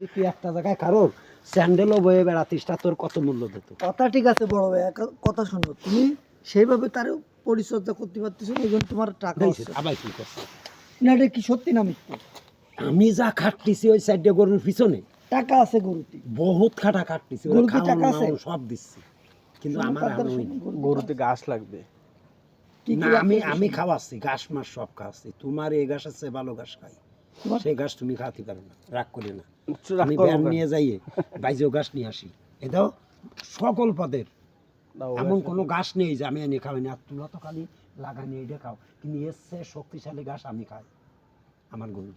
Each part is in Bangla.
তুই একটা জায়গায় কারোর স্যান্ডেলও বয়ে বেড়াতিস, তা তোর কত মূল্য দিত? কথা ঠিক আছে বড় ভাই, কথা শোনো, তুমি সেইভাবে তার পরিচর্যা করতে পারতেছো না, এই জন্য তোমার টাকা দেখছিস হচ্ছে আবার কি করছে? না। এটা কি সত্যি না মিথ্যা? আমি যা খাটতেছি ওই সাইডে গরুর পিছনে টাকা আছে গরুতে, বহুত খাটা খাটতেছি, ওরা গরুতে খাওয়ানো টাকা আছে? মাওয়ানো সব দিচ্ছি, কিন্তু আমার কথাটা আমি শোনো, গরুতে ঘাস লাগবে। কি না, কি আমি রাখতে আমি হবে? খাওয়াচ্ছি, ঘাস মাস সব খাওয়াচ্ছি। তোমার এই ঘাস আছে, ভালো ঘাস খাই, তোমার সেই ঘাস তুমি খাওয়াতে পারো না, রাগ করি না। রাগ আমি করবো ব্যান কেন? নিয়ে যাইয়ে বাইজেও ঘাস নিয়ে আসি। এটাও সকল পদের দাও এমন ঘাস কোনো লাগবে। ঘাস নেই যে আমি এনে খাওয়াই না। আর তোমরা তো খালি লাগানি এটা খাও, কিন্তু এর চেয়ে শক্তিশালী ঘাস আমি খাই আমার গরু।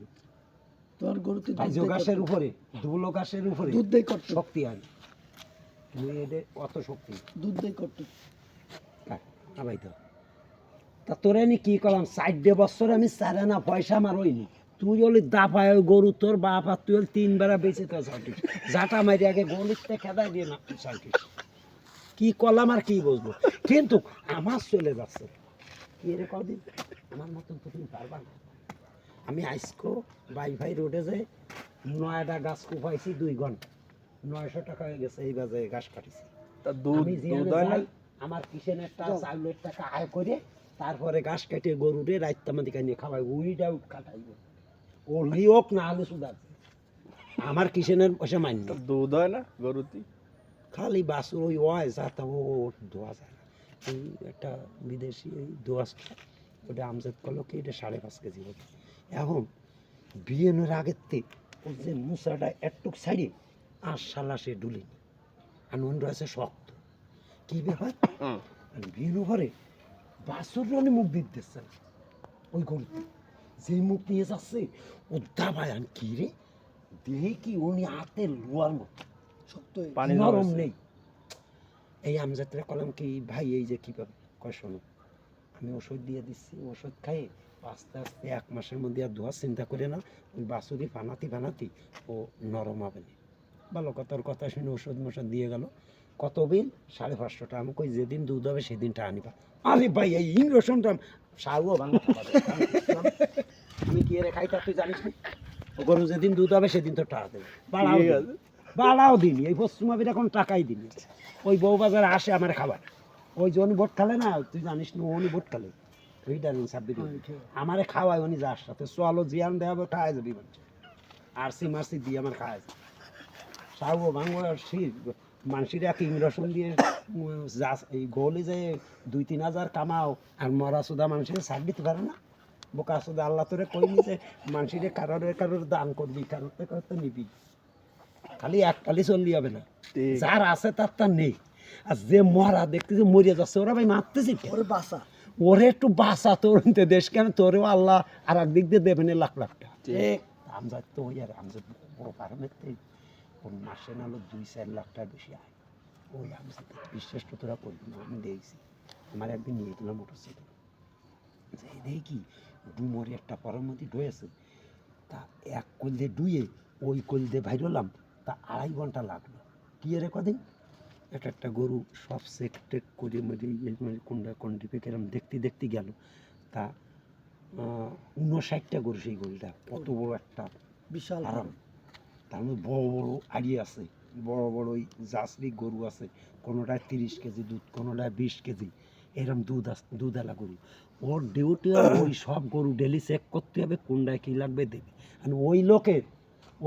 তোমার গরুতে বাইজো ঘাসের উপরে, ধুলো ঘাসের উপরে দুধ দেয় করতে, শক্তি হয়, কিন্তু এদের অত শক্তি নেই। দুধ দেয় করতে। আবাই তো তা তোরে নি কি করলাম, 4 বছর আমি 4 আনা পয়সা আমার হইনি। তুই হলি দাপায় ওই গরু, তোর বাপ আর তুই হলি 3 বেড়া বেঁচে তো চাইটিস, যাটা মারি আগে গলিতে খেদাই দিয়ে না চাইটিস। কি করলাম আর কি বুঝবো, কিন্তু আমার চলে যাচ্ছে কি রে কদিন, আমার মতন তো তুমি পারবা না। আমি আইসকো ভাই রোডে যে 9টা গাছ কুপাইছি 2 ঘন্টা, 900 টাকা হয়ে গেছে এই বাজে ঘাস কাটিছি। তা দুধ আমি দুধ যেখানে হয় না? যাই, আমার কিষেনের টাকা 4 টাকা আয় করে তারপরে ঘাস কেটে গরুরে রাইতামাদি নিয়ে খাওয়াই, উইটাও কাটাইব, ওলি হোক না হলে সুদার। আমার কিষেনের পয়সা মান্য তা দুধ হয় না গরুতে? খালি বাসুর ওই ওয় যাতা ও ধোয়া যায় না। এই একটা বিদেশি ওই দোয়া, ওটা আমজাদ করলো কি, এটা 5.5 কেজি হবে। এখন বিয়েনের আগের থেকে ওর যে মুসাটা একটুক ছাড়ি আর শালা সে ডুলিনি, আর অন্য আছে শক্ত। কি ব্যাপার, বিয়ের ঘরে বাসুর রানি মুখ দিতেছে না, ওই গরুতে যেই মুখ নিয়ে যাচ্ছে ও দাবায়। আমি কি রে দেখি কি, উনি হাতে লোয়ার মতো শক্ত হয়ে পানি নরম জমাইছে। নেই। এই আমজাদরা কলাম কি ভাই, এই যে কীভাবে কয়, শোনো আমি ওষুধ দিয়ে দিচ্ছি, ওষুধ খাই আস্তে আস্তে 1 মাসের মধ্যে আর ধোয়া চিন্তা করে না, ওই বাছুরি বানাতি ও নরম হবে না। ভালো কথার কথা শুনে ওষুধ মশাদ দিয়ে গেল। কত বিল? 550 টাকা। আমি কই যেদিন দুধ হবে সেদিনটা আনিবা। আরে ভাই এই ইংরেশনটা সাউও বাংলা খাবে। আমি কি এর খাইতা তুই জানিস না? ও গরু যেদিন দুধ হবে সেদিন তো টাকা দেবে, বাড়াও ঠিক দিন, আছে। বাড়াও দিন। এই পশ্চিমাবির এখন টাকাই দিন। ওই বউ বাজারে আসে আমার খাবার, ওই যে উনি ভোট খালে না, তুই জানিস না উনি ভোট খালে ওইটার সাব্বির আমারে খাওয়ায় উনি, যার সাথে চলো জিয়ান দেওয়া হবে খাওয়াই যাবি বলছে, আরসি মারসি দিয়ে আমার খাওয়াই যাবে। সাউ ভাঙো মানুষের এক ইংরেশন দিয়ে এই গোলি যে 2-3 হাজার কামাও, আর মরা সুদা মানুষের ছাড় দিতে পারে না। বোকা সুদা আল্লাহ তোরে কইনি যে মানুষের কারোর দান করবি, কারোর তো নিবি, খালি এককালি চললি হবে না। ঠিক। যার আছে তার তার নেই। আর যে মরা দেখতেছি মরিয়া যাচ্ছে, ওরা ভাই মারতেছি কেন? ওরে বাসা। ওরে একটু বাঁচা, তোর দেশ কেন, তোরেও আল্লাহ আর একদিক দিয়ে দেবেন লাখ লাখ টাকা। ঠিক। আমজাদ তো ওই আর আমজাদ বড় পারমের ওর মাসে নাহলে 2-4 লাখ টাকা বেশি আয়। ওই আমজাদ বিশ্বাস তো তোরা করবি না, আমি দেখছি। আমার একদিন নিয়ে গেলাম মোটরসাইকেল, দেখি ডুমরে একটা পরমতি ডুয়েছে, তা এক কল দিয়ে ডুয়ে ওই কল দিয়ে ভাইরলাম, তা 2.5 ঘন্টা লাগলো। কি রে কদিন একটা গরু সব চেক টেক করে কোনটা কোন ডিপে কেরম দেখতে গেল, তা 59টা গরু। সেই গরুটা কত বড় একটা বিশাল আরাম, তার মধ্যে বড় বড় আড়ি আছে, বড় বড় ওই জার্সি গরু আছে, কোনোটায় 30 কেজি দুধ, কোনোটায় 20 কেজি, এরম দুধওয়ালা গরু। ওর ডিউটি ওই সব গরু ডেলি চেক করতে হবে, কোনটায় কী লাগবে দেবে। আর ওই লোকের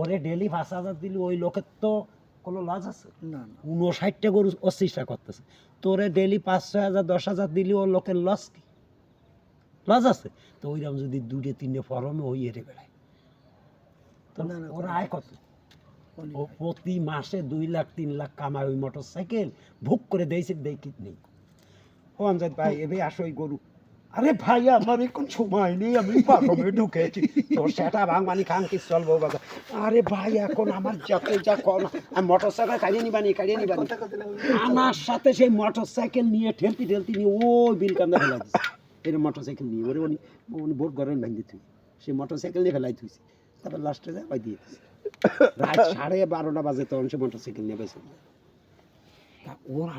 ওরে ডেলি 5,000 দিলে ওই লোকের তো কোনো লস আছে না না, 59টা গরু অস্বীকার করতেছে, তোরে ডেলি 5-6 হাজার 10,000 দিলে ওর লোকের লস কি? লস আছে তো। ওইরকম যদি 2-3টে ফরমে ওই এরে বেড়ায়, তো না, না, ওরা আয় কত? অনেক ও ভাই। প্রতি মাসে 2 লাখ 3 লাখ কামায় ওই মোটর সাইকেল, ভোগ করে দেয়ছে দেখি নেই। ও আমজাদ ভাই এবে আসো ওই গরু। আরে ভাই আমার এখন সময় নেই, আমি পারমে ঢুকেছি, তোর সেটা ভাঙবানি খান কি চলবো বাজার। আরে ভাই এখন আমার যাতে যা কর, আমি মোটর সাইকেল কাড়িয়ে নিবানি। কথা কথা লাগবে। আমার সাথে সেই মোটর সাইকেল নিয়ে ঠেলতি নিয়ে ওই বিলকান্দা ফেলাই দিচ্ছে। এর মোটর সাইকেল নিয়ে ওরে উনি ভোট গরম ভাঙতে তুই, সেই মোটর সাইকেল নিয়ে ফেলাই তুইছি। তারপর লাস্টে যায় ভাই দিয়ে দিছি। রাত 12:30 বাজে তখন সে মোটর সাইকেল নিয়ে বেছে তা ওর